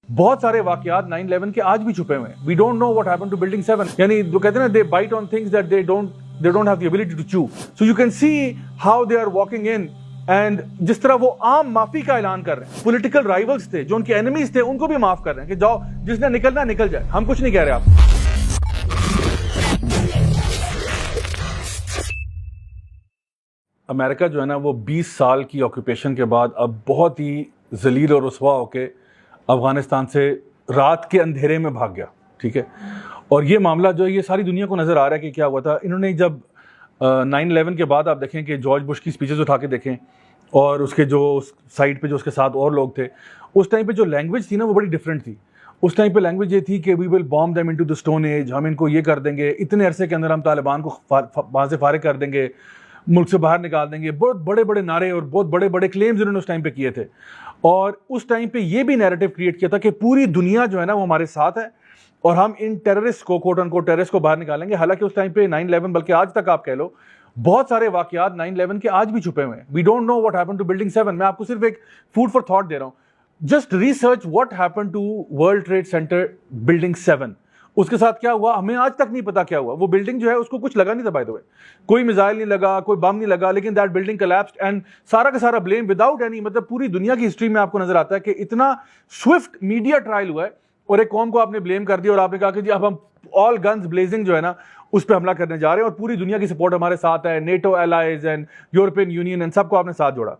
بہت سارے واقعات 9/11 کے آج بھی چھپے ہوئے ہیں. We don't know what happened to Building 7. یعنی جو کہتے ہیں نا, they bite on things that they don't have the ability to chew. So you can see how they are walking in and جس طرح وہ عام معافی کا اعلان کر رہے ہیں. پولیٹیکل رائیولز تھے, جو ان کے اینیمیز تھے, ان کو بھی معاف کر رہے ہیں کہ جاؤ, جس نے نکلنا نکل جائے, ہم کچھ نہیں کہہ رہے آپ. امریکہ جو ہے نا وہ 20 سال کی آکوپیشن کے بعد اب بہت ہی ذلیل اور رسوا ہو کے افغانستان سے رات کے اندھیرے میں بھاگ گیا. ٹھیک ہے, اور یہ معاملہ جو ہے یہ ساری دنیا کو نظر آ رہا ہے کہ کیا ہوا تھا. انہوں نے جب 9/11 کے بعد آپ دیکھیں کہ جارج بش کی سپیچز اٹھا کے دیکھیں, اور اس کے جو سائٹ پہ جو اس کے ساتھ اور لوگ تھے, اس ٹائم پہ جو لینگویج تھی نا وہ بڑی ڈفرینٹ تھی. اس ٹائم پہ لینگویج یہ تھی کہ we will bomb them into the stone age, ہم ان کو یہ کر دیں گے, اتنے عرصے کے اندر ہم طالبان کو وہاں سے فارغ کر دیں گے, ملک سے باہر نکال دیں گے. بہت بڑے بڑے نعرے اور بہت بڑے بڑے کلیمز انہوں نے اس ٹائم پہ کیے تھے. اور اس ٹائم پہ یہ بھی نیریٹو کریٹ کیا تھا کہ پوری دنیا جو ہے نا وہ ہمارے ساتھ ہے, اور ہم ان ٹیررسٹ کو کوٹ ان کوٹ ٹیررسٹ کو باہر نکالیں گے. حالانکہ اس ٹائم پہ 9/11 بلکہ آج تک آپ کہہ لو بہت سارے واقعات 9/11 کے آج بھی چھپے ہوئے ہیں. We don't know what happen to building 7. میں آپ کو صرف ایک فوڈ فار تھاٹ دے رہا ہوں. Just research what happen to World Trade Center building 7. اس کے ساتھ کیا ہوا ہمیں آج تک نہیں پتا کیا ہوا. وہ بلڈنگ جو ہے اس کو کچھ لگا نہیں تھا, بائی دا وے, کوئی میزائل نہیں لگا, کوئی بم نہیں لگا, لیکن دیٹ بلڈنگ کلیپسڈ اینڈ سارا کا سارا بلیم وداؤٹ اینی, مطلب پوری دنیا کی ہسٹری میں آپ کو نظر آتا ہے کہ اتنا سوئفٹ میڈیا ٹرائل ہوا ہے, اور ایک قوم کو آپ نے بلیم کر دیا اور آپ نے کہا کہ جی اب ہم آل گنز بلیزنگ جو ہے نا اس پہ حملہ کرنے جا رہے ہیں, اور پوری دنیا کی سپورٹ ہمارے ساتھ ہے, NATO allies and European Union and سب کو آپ نے ساتھ جوڑا.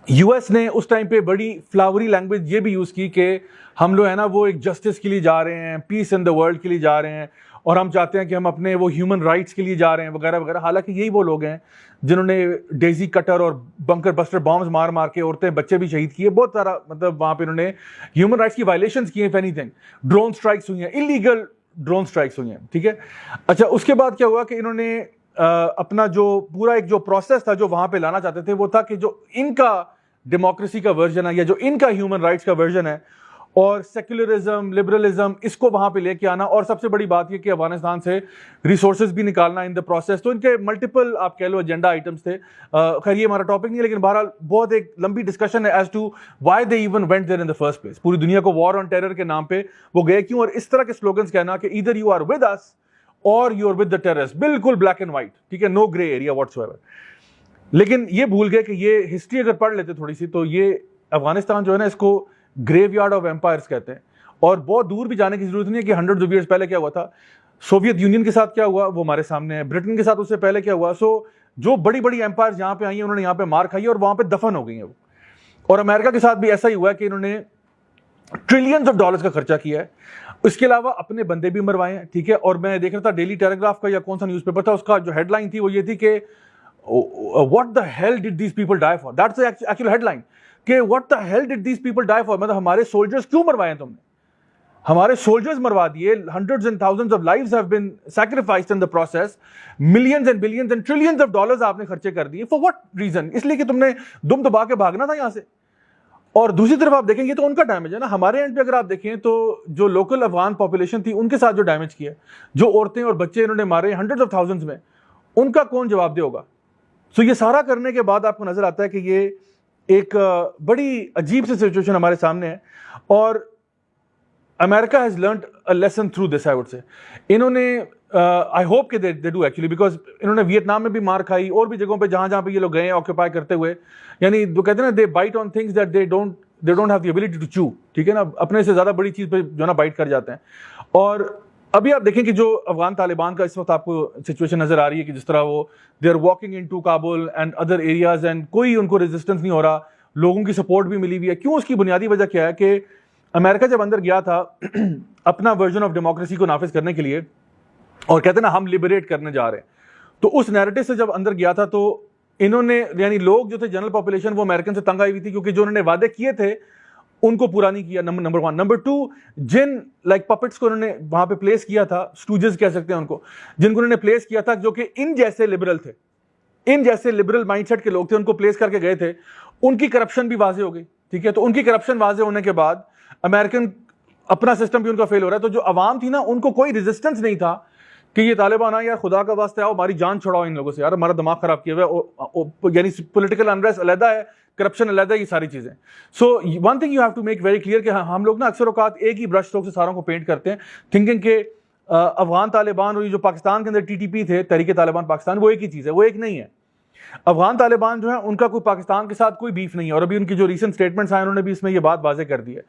یو ایس نے اس ٹائم پہ بڑی فلاوری لینگویج یہ بھی یوز کی کہ ہم لوگ ہے نا وہ ایک جسٹس کے لیے جا رہے ہیں, پیس ان دا ورلڈ کے لیے جا رہے ہیں, اور ہم چاہتے ہیں کہ ہم اپنے وہ ہیومن رائٹس کے لیے جا رہے ہیں وغیرہ وغیرہ. حالانکہ یہی وہ لوگ ہیں جنہوں نے ڈیزی کٹر اور بنکر بسٹر بامز مار مار کے عورتیں بچے بھی شہید کیے. بہت سارا مطلب وہاں پہ انہوں نے ہیومن رائٹس کی وائلیشنز کی ہیں. If anything drone strikes ہوئی ہیں, انلیگل ڈرون اسٹرائکس ہوئی ہیں. ٹھیک ہے, اچھا اس کے بعد کیا ہوا کہ انہوں نے اپنا جو پورا ایک جو پروسیس تھا جو وہاں پہ لانا چاہتے تھے وہ تھا کہ جو ان کا ڈیموکریسی کا ورژن ہے یا جو ان کا ہیومن رائٹس کا ورژن ہے اور سیکولرزم لبرلزم, اس کو وہاں پہ لے کے آنا. اور سب سے بڑی بات یہ کہ افغانستان سے ریسورسز بھی نکالنا ان دا پروسیس. تو ان کے ملٹیپل آپ کہہ لو ایجنڈا آئٹمس تھے. خیر یہ ہمارا ٹاپک نہیں ہے, لیکن بہرحال بہت ایک لمبی ڈسکشن ہے as to why they even went there in the first place. پوری دنیا کو وار آن ٹیرر کے نام پہ وہ گئے کیوں, اور اس طرح کے سلوگنز کہنا کہ either you are with us or you are with the terrorist, بالکل بلیک اینڈ وائٹ. ٹھیک ہے, no grey area whatsoever. لیکن یہ بھول گئے کہ یہ ہسٹری اگر پڑھ لیتے تھوڑی سی تو یہ افغانستان جو ہے نا اس کو گریو یارڈ آف ایمپائرز کہتے ہیں. اور بہت دور بھی جانے کی ضرورت نہیں ہے کہ ہنڈریڈز آف ایئرز پہلے کیا ہوا تھا. سوویت یونین کے ساتھ کیا ہوا وہ ہمارے سامنے ہے, برٹن کے ساتھ اس سے پہلے کیا ہوا. سو جو بڑی بڑی ایمپائرز یہاں پہ آئی ہیں انہوں نے یہاں پہ مار کھائی اور وہاں پہ دفن ہو گئی ہیں وہ. اور امریکہ کے ساتھ بھی ایسا ہی ہوا ہے کہ انہوں نے ٹریلینز آف ڈالرز کا خرچہ کیا ہے. اس کے علاوہ اپنے بندے بھی مروائے ہیں. ٹھیک ہے, اور میں دیکھ رہا تھا ڈیلی ٹیلیگراف کا یا کون سا نیوز پیپر تھا, اس کا جو ہیڈ لائن تھی وہ یہ تھی کہ what the hell did these people die for. That's the actual headline کہ what the hell did these people die for. مطلب ہمارے سولجرز کیوں مروائے تم نے, ہمارے سولجرز مروا دیے. hundreds and thousands of lives have been sacrificed in the process. millions and billions and trillions of dollars آپ نے خرچے کر دیے. for what reason? اس لیے کہ تم نے دم دبا کے بھاگنا تھا یہاں سے. اور دوسری طرف آپ دیکھیں گے تو ان کا ڈیمیج ہے نا. ہمارے اینڈ پہ اگر آپ دیکھیں تو جو لوکل افغان پاپولیشن تھی ان کے ساتھ جو ڈیمیج کیا, جو عورتیں اور بچے انہوں نے مارے ہنڈریڈ آف تھاؤزنڈز میں, ان کا کون جواب دے ہوگا. سو یہ سارا کرنے کے بعد آپ کو نظر آتا ہے کہ یہ ایک بڑی عجیب سی سچویشن ہمارے سامنے ہے. اور America has learned a lesson through this, I would say. انہوں نے آئی ہوپ کہ دے ڈو ایکچولی, بیکاز انہوں نے ویتنام میں بھی مار کھائی اور بھی جگہوں پہ جہاں جہاں پہ یہ لوگ گئے ہیں آکوپائی کرتے ہوئے. یعنی جو کہتے ہیں نا they bite on things that they don't have the ability to chew. ٹھیک ہے نا, اپنے سے زیادہ بڑی چیز پہ جو نا بائٹ کر جاتے ہیں. اور ابھی آپ دیکھیں کہ جو افغان طالبان کا اس وقت آپ کو سچویشن نظر آ رہی ہے کہ جس طرح وہ they are walking into Kabul and other areas and کوئی ان کو ریزسٹنس نہیں ہو رہا, لوگوں کی سپورٹ بھی ملی ہوئی ہے. کیوں؟ اس کی بنیادی وجہ کیا ہے کہ امریکہ جب اندر گیا تھا اپنا ورژن آف ڈیموکریسی کو نافذ کرنے کے لیے, اور کہتے ہیں نا ہم لبریٹ کرنے جا رہے ہیں, تو اس نیریٹو سے جب اندر گیا تھا تو انہوں نے یعنی لوگ جو تھے جنرل پاپولیشن وہ امریکن سے تنگ آئی ہوئی تھی, کیونکہ جو انہوں نے وعدے کیے تھے ان کو پورا نہیں کیا. نمبر 1. نمبر 2, جن لائک پپٹس کو انہوں نے وہاں پہ پلیس کیا تھا, اسٹوجز کہہ سکتے ہیں ان کو, جن کو انہوں نے پلیس کیا تھا جو کہ ان جیسے لبرل تھے, ان جیسے لبرل مائنڈ سیٹ کے لوگ تھے, ان کو پلیس کر کے گئے تھے, ان کی کرپشن بھی واضح ہو گئی. ٹھیک ہے, تو ان کی کرپشن واضح ہونے کے بعد امریکن اپنا سسٹم بھی ان کا فیل ہو رہا ہے. تو جو عوام تھی نا ان کو کوئی ریزسٹنس نہیں تھا کہ یہ طالبان آئے، یار خدا کا واسطہ آؤ ہماری جان چھڑاؤ ان لوگوں سے، یار ہمارا دماغ خراب کیا ہوا ہے، یعنی پولیٹیکل انریسٹ علیحدہ ہے، کرپشن علیحدہ ہے، یہ ساری چیزیں. So one thing you have to make very clear کہ ہم لوگ نا اکثر اوقات ایک ہی برش اسٹروک سے ساروں کو پینٹ کرتے ہیں، تھنکنگ کہ افغان طالبان اور یہ جو پاکستان کے اندر ٹی ٹی پی تھے، تحریک طالبان پاکستان، وہ ایک ہی چیز ہے. وہ ایک نہیں ہے. افغان طالبان جو ہیں ان کا کوئی پاکستان کے ساتھ کوئی بیف نہیں ہے، اور ابھی ان کی جو ریسنٹ سٹیٹمنٹس آئے انہوں نے بھی اس میں یہ بات واضح کر دی ہے.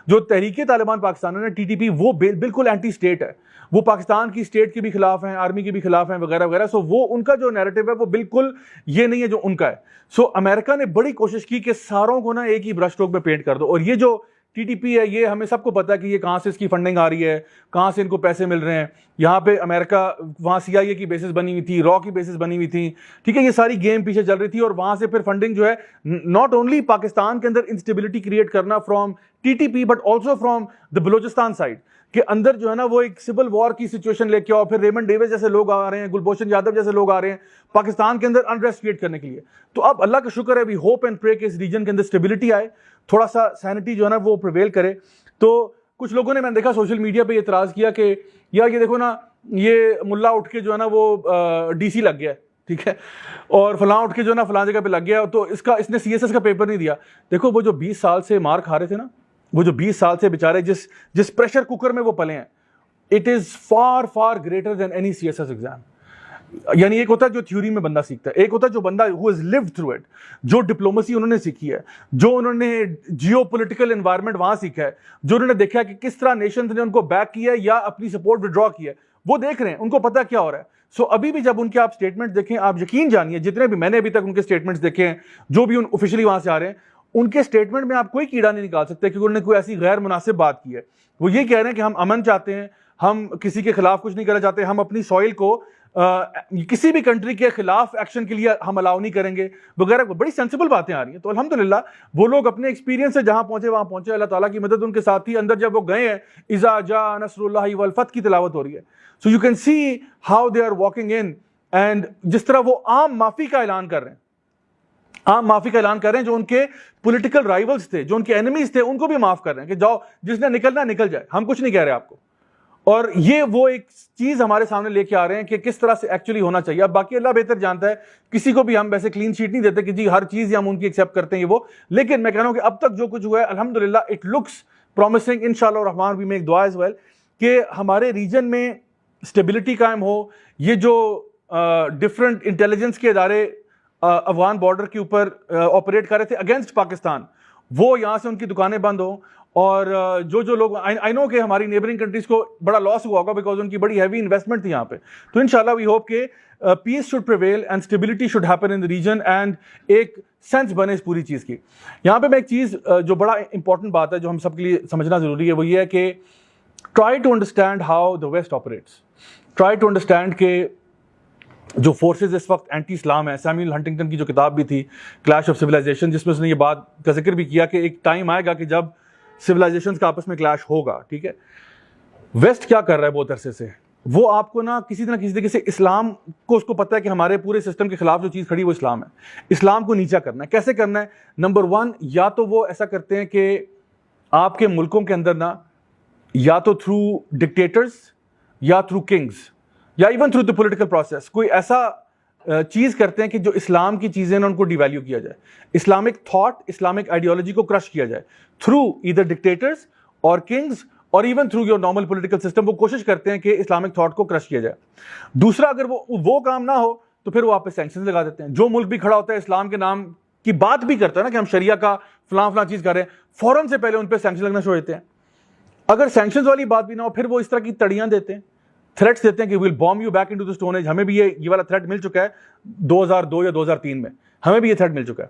جو تحریک طالبان پاکستان ہے ٹی ٹی پی، وہ بالکل اینٹی اسٹیٹ ہے، وہ پاکستان کی اسٹیٹ کے بھی خلاف ہیں، آرمی کے بھی خلاف ہیں وغیرہ وغیرہ. سو وہ ان کا جو نیریٹو ہے وہ بالکل یہ نہیں ہے جو ان کا ہے. سو امریکہ نے بڑی کوشش کی کہ ساروں کو نا ایک ہی برش اسٹروک میں پینٹ کر دو. اور یہ جو ٹی ٹی پی ہے، یہ ہمیں سب کو پتا ہے کہ یہ کہاں سے اس کی فنڈنگ آ رہی ہے، کہاں سے ان کو پیسے مل رہے ہیں. یہاں پہ امریکہ، وہاں سی آئی اے کی بیسز بنی ہوئی تھی، را کی بیسز بنی ہوئی تھی، ٹھیک ہے، یہ ساری گیم پیچھے چل رہی تھی. اور وہاں سے پھر فنڈنگ جو ہے ناٹ اونلی پاکستان کے اندر انسٹیبلٹی کریٹ کرنا from T T P but also from the Balochistan side کے اندر جو ہے نا وہ ایک سول وار کی سچویشن لے کے آؤ. پھر ریمنڈ ڈیوس جیسے لوگ آ رہے ہیں، گلبھوشن یادو جیسے لوگ آ رہے ہیں پاکستان کے اندر انریسٹ کریٹ کرنے کے لیے. تو اب اللہ کا شکر ہے، وی ہوپ اینڈ پرے کہ اس ریجن کے اندر اسٹیبلٹی آئے، تھوڑا سا سینٹی جو ہے نا وہ پریویل کرے. تو کچھ لوگوں نے، میں نے دیکھا سوشل میڈیا پہ اعتراض کیا کہ یار یہ دیکھو نا، یہ ملا اٹھ کے جو ہے نا وہ ڈی سی لگ گیا ہے، ٹھیک ہے، اور فلاں اٹھ کے جو ہے نا فلاں جگہ پہ لگ گیا، تو اس نے سی ایس ایس کا پیپر نہیں دیا. دیکھو وہ جو 20 سال سے مار کھا رہے تھے نا، وہ جو 20 سال سے بیچارے جس پریشر کوکر میں وہ پلے ہیں، it is far far greater than any C S S exam. یعنی ایک ہوتا ہے جو تھیوری میں بندہ سیکھتا ہے، ایک ہوتا ہے جو بندہ who has lived through it، جو ڈپلومسی انہوں نے سیکھی ہے، جو انہوں نے جیو پولیٹیکل انوائرمنٹ وہاں سیکھا ہے، جو انہوں نے دیکھا ہے کہ کس طرح نیشنز نے ان کو بیک کیا ہے یا اپنی سپورٹ ودرا کی ہے، وہ دیکھ رہے ہیں، ان کو پتہ کیا ہو رہا ہے. سو ابھی بھی جب ان کے آپ اسٹیٹمنٹ دیکھیں، آپ یقین جانیے جتنے بھی میں نے ابھی تک ان کے اسٹیٹمنٹس دیکھے ہیں، جو بھی آفیشلی وہاں سے آ رہے ہیں، ان کے اسٹیٹمنٹ میں آپ کوئی کیڑا نہیں نکال سکتے کیونکہ انہوں نے کوئی ایسی غیر مناسب بات کی ہے. وہ یہ کہہ رہے ہیں کہ ہم امن چاہتے ہیں، ہم کسی کے خلاف کچھ نہیں کرنا چاہتے، ہم اپنی سوئل کو کسی بھی کنٹری کے خلاف ایکشن کے لیے ہم الاؤ نہیں کریں گے وغیرہ. بڑی سینسیبل باتیں آ رہی ہیں. تو الحمدللہ وہ لوگ اپنے ایکسپیرینس سے جہاں پہنچے وہاں پہنچے، اللہ تعالیٰ کی مدد ان کے ساتھ تھی. اندر جب وہ گئے ہیں، اذا جاء نصر اللہ والفتح کی تلاوت ہو رہی ہے. So you can see how they are walking in, and جس طرح وہ عام معافی کا اعلان کر رہے ہیں، عام معافی کا اعلان کر رہے ہیں. جو ان کے پولیٹیکل رائیولز تھے، جو ان کے اینیمیز تھے، ان کو بھی معاف کر رہے ہیں کہ جاؤ، جس نے نکلنا نکل جائے، ہم کچھ نہیں کہہ رہے آپ کو. اور یہ وہ ایک چیز ہمارے سامنے لے کے آ رہے ہیں کہ کس طرح سے ایکچولی ہونا چاہیے. اب باقی اللہ بہتر جانتا ہے، کسی کو بھی ہم ویسے کلین شیٹ نہیں دیتے کہ جی ہر چیز ہم ان کی ایکسیپٹ کرتے ہیں یہ وہ. لیکن میں کہہ رہا ہوں کہ اب تک جو کچھ ہوا ہے الحمدللہ اٹ لکس پرومسنگ. انشاءاللہ الرحمن وی میک دعا ایز ویل کہ ہمارے ریجن میں اسٹیبلٹی قائم ہو. یہ جو ڈفرنٹ انٹیلیجنس کے ادارے افغان بارڈر کے اوپر آپریٹ کر رہے تھے اگینسٹ پاکستان، وہ یہاں سے ان کی دکانیں بند ہوں. اور جو لوگ، آئی نو کہ ہماری نیبرنگ کنٹریز کو بڑا لاس ہوا ہوگا بیکاز ان کی بڑی ہیوی انویسٹمنٹ تھی یہاں پہ. تو انشاءاللہ وی ہوپ کہ peace should prevail and stability should happen in the region and ایک سینس بنے اس پوری چیز کی. یہاں پہ میں ایک چیز جو بڑا امپورٹنٹ بات ہے جو ہم سب کے لیے سمجھنا ضروری ہے، وہ یہ ہے کہ try to understand how the West operates. Try to understand کہ جو فورسز اس وقت اینٹی اسلام ہے، سیموئل ہنٹنگٹن کی جو کتاب بھی تھی کلیش آف سویلائزیشن، جس میں اس نے یہ بات کا ذکر بھی کیا کہ ایک ٹائم آئے گا کہ جب سویلائزیشنز کا آپس میں کلیش ہوگا. ٹھیک ہے، ویسٹ کیا کر رہا ہے بہت عرصے سے؟ وہ آپ کو نا کسی طریقے سے اسلام کو، اس کو پتہ ہے کہ ہمارے پورے سسٹم کے خلاف جو چیز کھڑی وہ اسلام ہے. اسلام کو نیچا کرنا ہے. کیسے کرنا ہے؟ نمبر 1، یا تو وہ ایسا کرتے ہیں کہ آپ کے ملکوں کے اندر نا، یا تو تھرو ڈکٹیٹرز یا تھرو کنگز یا even through the political process کوئی ایسا چیز کرتے ہیں کہ جو اسلام کی چیزیں نا ان کو ڈی ویلیو کیا جائے، اسلامک تھاٹ، اسلامک آئیڈیالوجی کو کرش کیا جائے تھرو ایدر ڈکٹیٹرز اور کنگز اور even through your normal political system. وہ کوشش کرتے ہیں کہ اسلامک تھاٹ کو کرش کیا جائے. دوسرا، اگر وہ کام نہ ہو تو پھر وہ آپ پہ سینکشنز لگا دیتے ہیں. جو ملک بھی کھڑا ہوتا ہے اسلام کے نام کی بات بھی کرتا ہے نا کہ ہم شریعہ کا فلاں چیز کر رہے ہیں، فوراً سے پہلے ان پہ سینکشن لگنا شروع ہوتے ہیں. اگر سینکشنز والی بات بھی نہ ہو پھر وہ اس طرح کی تڑیاں دیتے ہیں، تھریٹس دیتے ہیں کہ we'll bomb you back into the stone Age. ہمیں بھی یہ والا تھریٹ مل چکا ہے 2002 یا 2003 میں، ہمیں بھی یہ تھریٹ مل چکا ہے.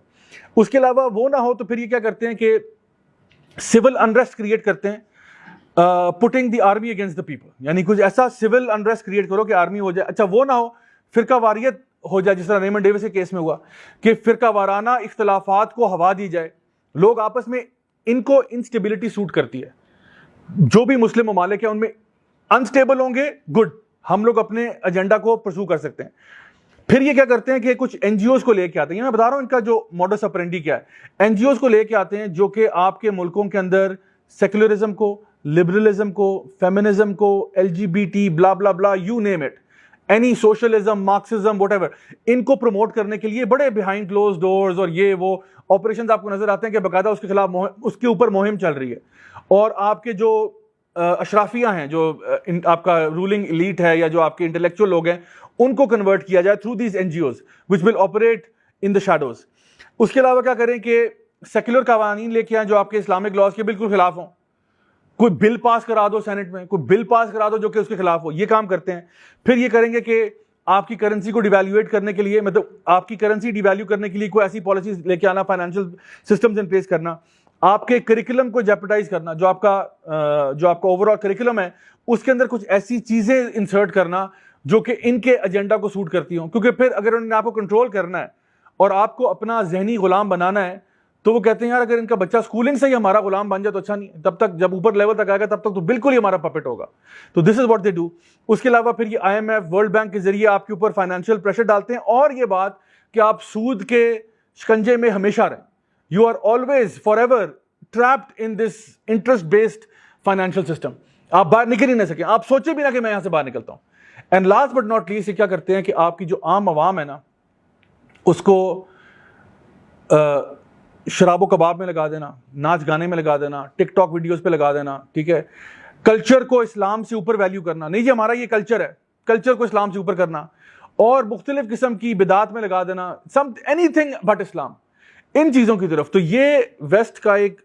اس کے علاوہ وہ نہ ہو تو پھر یہ کیا کرتے ہیں کہ سول انریسٹ کریٹ کرتے ہیں، putting the army against the people. یعنی کچھ ایسا سول انریسٹ کریٹ کرو کہ آرمی ہو جائے. اچھا وہ نہ ہو، فرقہ واریت ہو جائے، جس طرح ریمنڈ ڈیوس کے کیس میں ہوا کہ فرقہ وارانہ اختلافات کو ہوا دی جائے. لوگ آپس میں، ان کو انسٹیبلٹی سوٹ کرتی ہے. جو بھی مسلم ممالک ہیں ان میں انسٹیبل ہوں گے، گڈ، ہم لوگ اپنے ایجنڈا کو پرسو کر سکتے ہیں. پھر یہ کیا کرتے ہیں کہ کچھ این جی اوز کو لے کے آتے ہیں. میں بتا رہا ہوں ان کا جو موڈس اپرینڈی کیا ہے. این جی اوز کو لے کے آتے ہیں جو کہ آپ کے ملکوں کے اندر سیکولرزم کو، لبرلزم کو، فیمنزم کو، L G B T, blah blah blah, you name it, any socialism, Marxism, whatever, ان کو پروموٹ کرنے کے لیے بڑے بیہائنڈ کلوز ڈورز اور یہ وہ آپریشنز آپ کو نظر آتے ہیں کہ باقاعدہ اس کے خلاف اس کے اوپر مہم چل رہی ہے. اور آپ کے جو اشرافیہ ہیں, جو آپ کا رولنگ ایلیٹ ہے یا جو آپ کے انٹلیکچوئل لوگ ہیں, ان کو کنورٹ کیا جائے through these NGOs which will operate in the shadows. اس کے علاوہ کیا کریں کہ سیکولر قوانین لے کے آئیں جو آپ کے اسلامک لاز کے بالکل خلاف ہوں. کوئی بل پاس کرا دو سینٹ میں, کوئی بل پاس کرا دو جو کہ اس کے خلاف ہو, یہ کام کرتے ہیں. پھر یہ کریں گے کہ آپ کی کرنسی کو ڈیویلیویٹ کرنے کے لیے, مطلب آپ کی کرنسی ڈیویلیو کرنے کے لیے کوئی ایسی پالیسیز لے کے آنا, فائنینشیل سسٹمز ان پلیس کرنا, آپ کے کریکولم کو جیپٹائز کرنا, جو آپ کا اوور آل کریکولم ہے اس کے اندر کچھ ایسی چیزیں انسرٹ کرنا جو کہ ان کے ایجنڈا کو سوٹ کرتی ہوں. کیونکہ پھر اگر انہوں نے آپ کو کنٹرول کرنا ہے اور آپ کو اپنا ذہنی غلام بنانا ہے تو وہ کہتے ہیں یار اگر ان کا بچہ اسکولنگ سے ہی ہمارا غلام بن جائے تو اچھا نہیں, تب تک جب اوپر لیول تک آئے گا تب تک تو بالکل ہی ہمارا پپٹ ہوگا. تو دس از واٹ دے ڈو. اس کے علاوہ پھر یہ IMF, ورلڈ بینک کے ذریعے آپ کے اوپر فائنینشیل پریشر ڈالتے ہیں, اور یہ بات کہ آپ سود کے شکنجے میں ہمیشہ رہیں. You are always for ever trapped in this interest based financial system. آپ باہر نکل ہی نہیں سکیں, آپ سوچے بھی نہ کہ میں یہاں سے باہر نکلتا ہوں. And last but not least, یہ کیا کرتے ہیں کہ آپ کی جو عام عوام ہے نا اس کو شراب و کباب میں لگا دینا, ناچ گانے میں لگا دینا, ٹک ٹاک ویڈیوز پہ لگا دینا, ٹھیک ہے, کلچر کو اسلام سے اوپر ویلیو کرنا, نہیں جی ہمارا یہ کلچر ہے, کلچر کو اسلام سے اوپر کرنا, اور مختلف قسم کی بدعات میں لگا دینا, اینی تھنگ بٹ اسلام, ان چیزوں کی طرف. تو یہ ویسٹ کا ایک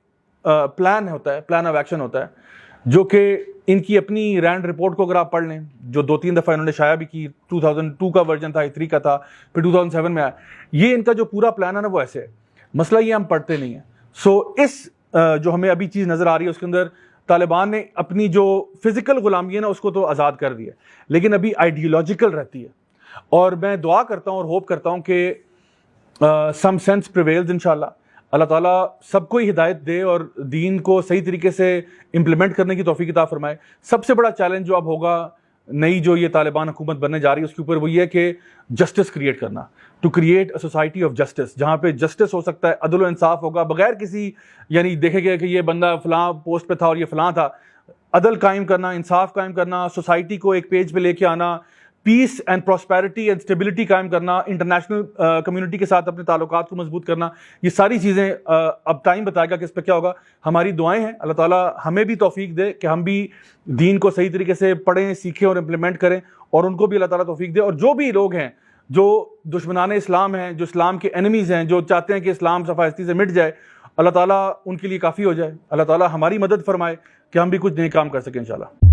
پلان ہوتا ہے, پلان آف ایکشن ہوتا ہے, جو کہ ان کی اپنی رینڈ رپورٹ کو اگر آپ پڑھ لیں, جو 2-3 دفعہ انہوں نے شائع بھی کی, 2002 کا ورژن تھا, 3 کا تھا, پھر 2007 میں آیا, یہ ان کا جو پورا پلان ہے نا وہ ایسے ہے. مسئلہ یہ ہم پڑھتے نہیں ہیں. سو اس جو ہمیں ابھی چیز نظر آ رہی ہے اس کے اندر طالبان نے اپنی جو فزیکل غلامی ہے نا اس کو تو آزاد کر دیا, لیکن ابھی آئیڈیولوجیکل رہتی ہے. اور میں دعا کرتا ہوں اور ہوپ کرتا ہوں کہ سم سینس پریویلز انشاءاللہ. اللہ تعالیٰ سب کو ہی ہدایت دے اور دین کو صحیح طریقے سے امپلیمنٹ کرنے کی توفیق عطا فرمائے. سب سے بڑا چیلنج جو اب ہوگا نئی جو یہ طالبان حکومت بننے جا رہی ہے اس کے اوپر, وہ یہ ہے کہ جسٹس کریٹ کرنا, to create a society of justice, جہاں پہ جسٹس ہو سکتا ہے, عدل و انصاف ہوگا بغیر کسی یعنی دیکھے گیا کہ یہ بندہ فلاں پوسٹ پہ تھا اور یہ فلاں تھا. عدل قائم کرنا, انصاف قائم کرنا, سوسائٹی کو ایک پیج پہ لے کے آنا, پیس اینڈ پراسپیرٹی اینڈ اسٹیبلٹی قائم کرنا, انٹرنیشنل کمیونٹی کے ساتھ اپنے تعلقات کو مضبوط کرنا, یہ ساری چیزیں اب ٹائم بتائے گا کہ اس پہ کیا ہوگا. ہماری دعائیں ہیں اللہ تعالیٰ ہمیں بھی توفیق دے کہ ہم بھی دین کو صحیح طریقے سے پڑھیں, سیکھیں اور امپلیمنٹ کریں, اور ان کو بھی اللہ تعالیٰ توفیق دے. اور جو بھی لوگ ہیں جو دشمنان اسلام ہیں, جو اسلام کے اینیمیز ہیں, جو چاہتے ہیں کہ اسلام صفائستی سے مٹ جائے, اللہ تعالیٰ ان کے لیے کافی ہو جائے. اللہ تعالیٰ ہماری مدد فرمائے کہ ہم بھی کچھ نئے کام کر سکیں انشاءاللہ.